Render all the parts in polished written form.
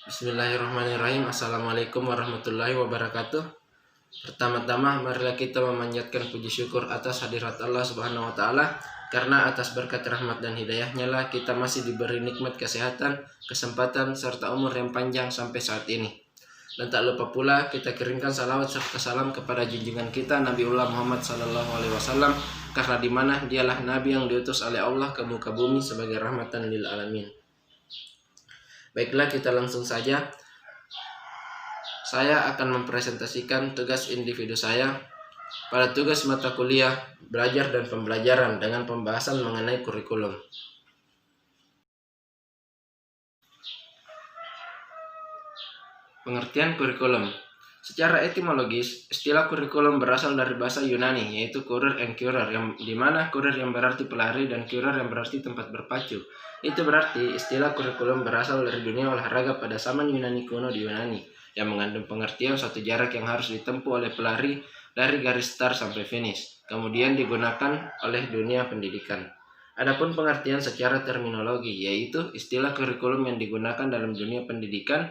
Bismillahirrahmanirrahim. Assalamualaikum warahmatullahi wabarakatuh. Pertama-tama marilah kita memanjatkan puji syukur atas hadirat Allah Subhanahu wa taala, karena atas berkat rahmat dan hidayahnya lah kita masih diberi nikmat kesehatan, kesempatan serta umur yang panjang sampai saat ini. Dan tak lupa pula kita kirimkan salawat serta salam kepada junjungan kita Nabiullah Muhammad SAW, karena dimana dialah Nabi yang diutus oleh Allah ke muka bumi sebagai rahmatan lil alamin. Baiklah, kita langsung saja. Saya akan mempresentasikan tugas individu saya pada tugas mata kuliah belajar dan pembelajaran dengan pembahasan mengenai kurikulum. Pengertian kurikulum. Secara etimologis, istilah kurikulum berasal dari bahasa Yunani, yaitu kurir and curer, yang dimana kurir yang berarti pelari dan curer yang berarti tempat berpacu. Itu berarti istilah kurikulum berasal dari dunia olahraga pada zaman Yunani kuno di Yunani, yang mengandung pengertian suatu jarak yang harus ditempuh oleh pelari dari garis start sampai finish, kemudian digunakan oleh dunia pendidikan. Adapun pengertian secara terminologi, yaitu istilah kurikulum yang digunakan dalam dunia pendidikan,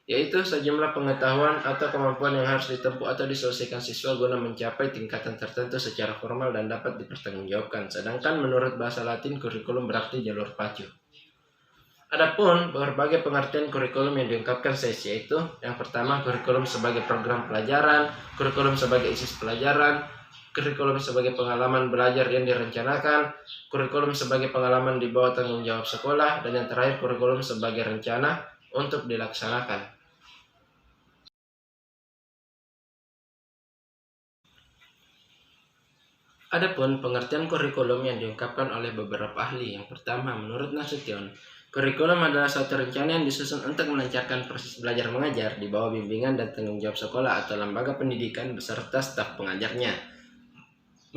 yaitu sejumlah pengetahuan atau kemampuan yang harus ditempuh atau diselesaikan siswa guna mencapai tingkatan tertentu secara formal dan dapat dipertanggungjawabkan. Sedangkan menurut bahasa Latin, kurikulum berarti jalur pacu. Adapun berbagai pengertian kurikulum yang diungkapkan yaitu yang pertama, kurikulum sebagai program pelajaran, kurikulum sebagai isi pelajaran, kurikulum sebagai pengalaman belajar yang direncanakan, kurikulum sebagai pengalaman di bawah tanggung jawab sekolah, dan yang terakhir kurikulum sebagai rencana untuk dilaksanakan. Adapun pengertian kurikulum yang diungkapkan oleh beberapa ahli. Yang pertama, menurut Nasution, kurikulum adalah suatu rencana yang disusun untuk melancarkan proses belajar mengajar di bawah bimbingan dan tanggung jawab sekolah atau lembaga pendidikan beserta staf pengajarnya.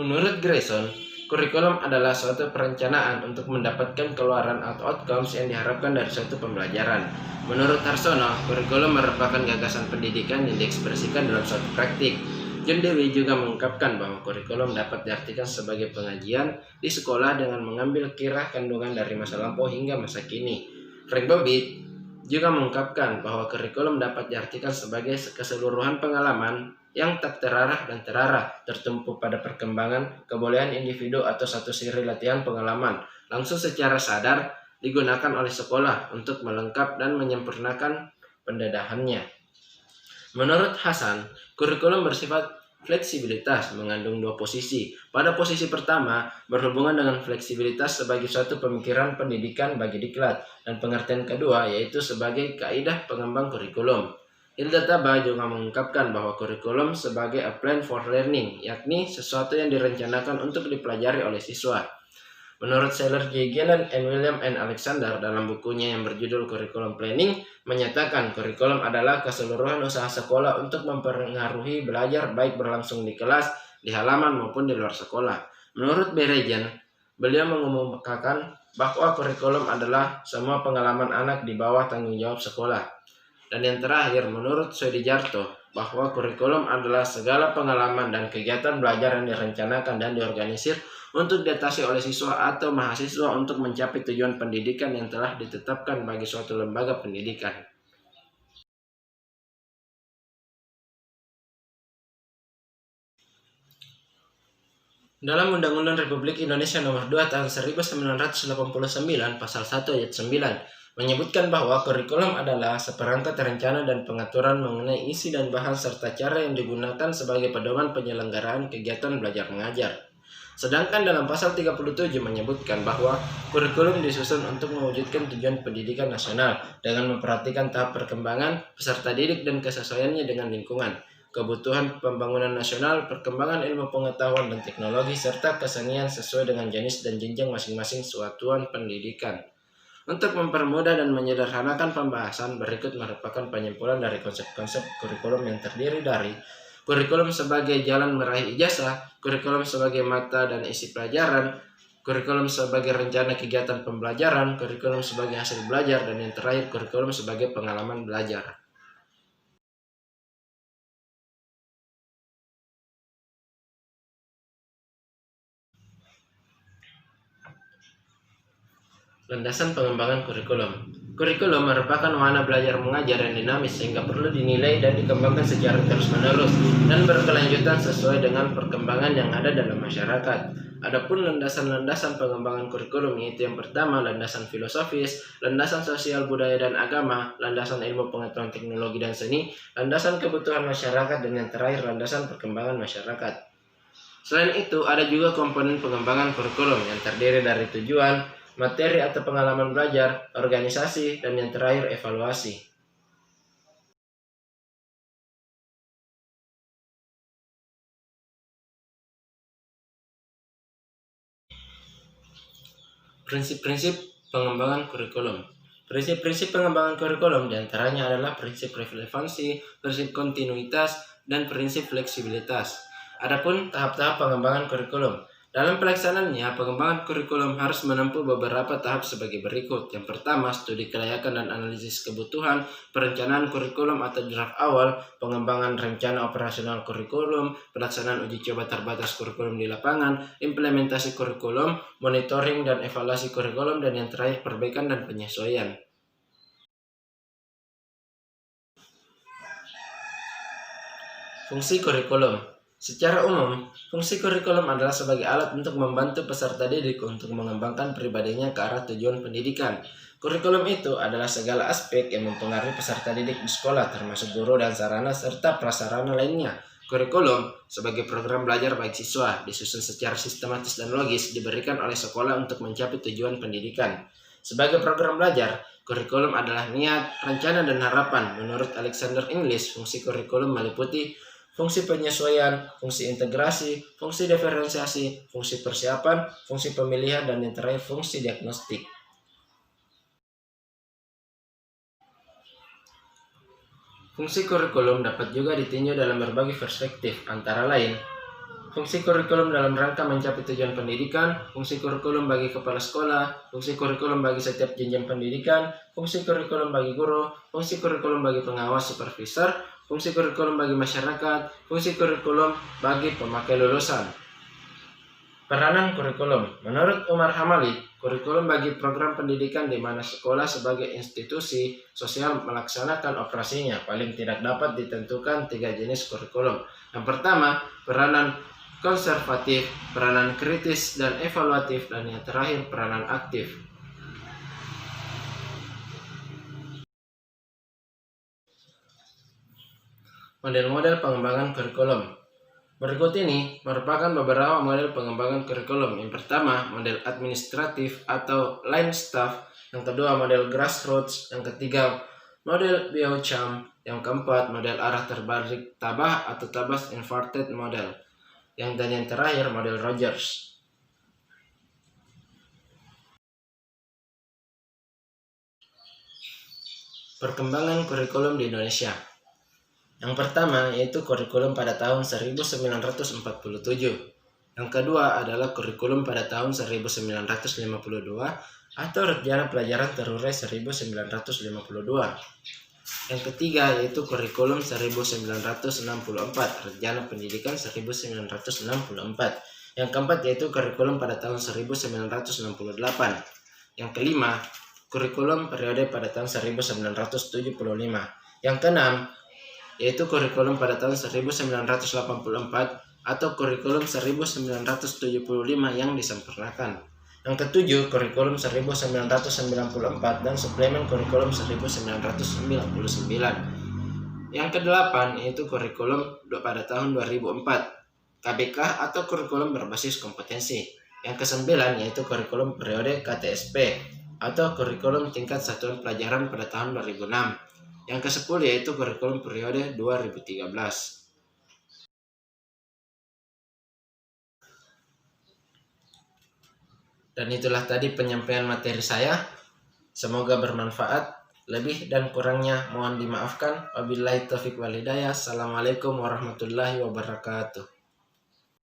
Menurut Grayson, kurikulum adalah suatu perencanaan untuk mendapatkan keluaran atau outcomes yang diharapkan dari suatu pembelajaran. Menurut Harsono, kurikulum merupakan gagasan pendidikan yang diekspresikan dalam suatu praktik. John Dewey juga mengungkapkan bahwa kurikulum dapat diartikan sebagai pengajian di sekolah dengan mengambil kira kandungan dari masa lampau hingga masa kini. Frank Bobbitt juga mengungkapkan bahwa kurikulum dapat diartikan sebagai keseluruhan pengalaman yang tak terarah dan terarah, tertumpu pada perkembangan, kebolehan individu atau satu siri latihan pengalaman, langsung secara sadar digunakan oleh sekolah untuk melengkap dan menyempurnakan pendadahannya. Menurut Hasan, kurikulum bersifat fleksibilitas, mengandung dua posisi. Pada posisi pertama, berhubungan dengan fleksibilitas sebagai suatu pemikiran pendidikan bagi diklat, dan pengertian kedua yaitu sebagai kaidah pengembang kurikulum. Hilda Taba juga mengungkapkan bahwa kurikulum sebagai a plan for learning, yakni sesuatu yang direncanakan untuk dipelajari oleh siswa. Menurut Seller J. Gillen and William N. Alexander dalam bukunya yang berjudul Curriculum Planning, menyatakan kurikulum adalah keseluruhan usaha sekolah untuk mempengaruhi belajar baik berlangsung di kelas, di halaman maupun di luar sekolah. Menurut Berejan, beliau mengemukakan bahwa kurikulum adalah semua pengalaman anak di bawah tanggung jawab sekolah. Dan yang terakhir, menurut Suedijarto, bahwa kurikulum adalah segala pengalaman dan kegiatan belajar yang direncanakan dan diorganisir untuk diatasi oleh siswa atau mahasiswa untuk mencapai tujuan pendidikan yang telah ditetapkan bagi suatu lembaga pendidikan. Dalam Undang-Undang Republik Indonesia Nomor 2 Tahun 1989 Pasal 1 Ayat 9 menyebutkan bahwa kurikulum adalah seperangkat rencana dan pengaturan mengenai isi dan bahan serta cara yang digunakan sebagai pedoman penyelenggaraan kegiatan belajar mengajar. Sedangkan dalam pasal 37 menyebutkan bahwa kurikulum disusun untuk mewujudkan tujuan pendidikan nasional dengan memperhatikan tahap perkembangan peserta didik dan kesesuaiannya dengan lingkungan, kebutuhan pembangunan nasional, perkembangan ilmu pengetahuan dan teknologi, serta kesenian sesuai dengan jenis dan jenjang masing-masing satuan pendidikan. Untuk mempermudah dan menyederhanakan pembahasan, berikut merupakan penyimpulan dari konsep-konsep kurikulum yang terdiri dari kurikulum sebagai jalan meraih ijazah, kurikulum sebagai mata dan isi pelajaran, kurikulum sebagai rencana kegiatan pembelajaran, kurikulum sebagai hasil belajar, dan yang terakhir kurikulum sebagai pengalaman belajar. Landasan pengembangan kurikulum. Kurikulum merupakan wahana belajar mengajar yang dinamis sehingga perlu dinilai dan dikembangkan secara terus-menerus dan berkelanjutan sesuai dengan perkembangan yang ada dalam masyarakat. Adapun landasan-landasan pengembangan kurikulum yaitu yang pertama landasan filosofis, landasan sosial budaya dan agama, landasan ilmu pengetahuan teknologi dan seni, landasan kebutuhan masyarakat, dan yang terakhir landasan perkembangan masyarakat. Selain itu, ada juga komponen pengembangan kurikulum yang terdiri dari tujuan, materi atau pengalaman belajar, organisasi, dan yang terakhir evaluasi. Prinsip-prinsip pengembangan kurikulum. Prinsip-prinsip pengembangan kurikulum diantaranya adalah prinsip relevansi, prinsip kontinuitas, dan prinsip fleksibilitas. Adapun tahap-tahap pengembangan kurikulum. Dalam pelaksanaannya, pengembangan kurikulum harus menempuh beberapa tahap sebagai berikut. Yang pertama, studi kelayakan dan analisis kebutuhan, perencanaan kurikulum atau draft awal, pengembangan rencana operasional kurikulum, pelaksanaan uji coba terbatas kurikulum di lapangan, implementasi kurikulum, monitoring dan evaluasi kurikulum, dan yang terakhir perbaikan dan penyesuaian. Fungsi kurikulum. Secara umum, fungsi kurikulum adalah sebagai alat untuk membantu peserta didik untuk mengembangkan pribadinya ke arah tujuan pendidikan. Kurikulum itu adalah segala aspek yang mempengaruhi peserta didik di sekolah, termasuk guru dan sarana serta prasarana lainnya. Kurikulum sebagai program belajar baik siswa, disusun secara sistematis dan logis, diberikan oleh sekolah untuk mencapai tujuan pendidikan. Sebagai program belajar, kurikulum adalah niat, rencana, dan harapan. Menurut Alexander Inglis, fungsi kurikulum meliputi fungsi penyesuaian, fungsi integrasi, fungsi diferensiasi, fungsi persiapan, fungsi pemilihan, dan yang terakhir fungsi diagnostik. Fungsi kurikulum dapat juga ditinjau dalam berbagai perspektif, antara lain fungsi kurikulum dalam rangka mencapai tujuan pendidikan, fungsi kurikulum bagi kepala sekolah, fungsi kurikulum bagi setiap jenjang pendidikan, fungsi kurikulum bagi guru, fungsi kurikulum bagi pengawas supervisor, fungsi kurikulum bagi masyarakat, fungsi kurikulum bagi pemakai lulusan. Peranan kurikulum. Menurut Umar Hamali, kurikulum bagi program pendidikan di mana sekolah sebagai institusi sosial melaksanakan operasinya paling tidak dapat ditentukan 3 jenis kurikulum. Yang pertama, peranan konservatif, peranan kritis dan evaluatif, dan yang terakhir peranan aktif. Model-model pengembangan kurikulum. Berikut ini merupakan beberapa model pengembangan kurikulum. Yang pertama, model administratif atau line staff. Yang kedua, model grassroots. Yang ketiga, model Beauchamp. Yang keempat, model arah terbalik tabah atau tabas inverted model. Dan yang terakhir, model Rogers. Perkembangan kurikulum di Indonesia. Yang pertama yaitu kurikulum pada tahun 1947. Yang kedua adalah kurikulum pada tahun 1952 atau Rencana Pelajaran Terurai 1952. Yang ketiga yaitu kurikulum 1964, Rencana Pendidikan 1964. Yang keempat yaitu kurikulum pada tahun 1968. Yang kelima, kurikulum periode pada tahun 1975. Yang keenam, yaitu kurikulum pada tahun 1984 atau kurikulum 1975 yang disempurnakan. Yang ketujuh, kurikulum 1994 dan suplemen kurikulum 1999. Yang kedelapan, yaitu kurikulum pada tahun 2004, KBK atau kurikulum berbasis kompetensi. Yang kesembilan, yaitu kurikulum periode KTSP atau kurikulum tingkat satuan pelajaran pada tahun 2006. Yang ke-10 yaitu kurikulum periode 2013. Dan itulah tadi penyampaian materi saya. Semoga bermanfaat. Lebih dan kurangnya mohon dimaafkan. Wabillahi taufiq wal hidayah. Assalamualaikum warahmatullahi wabarakatuh.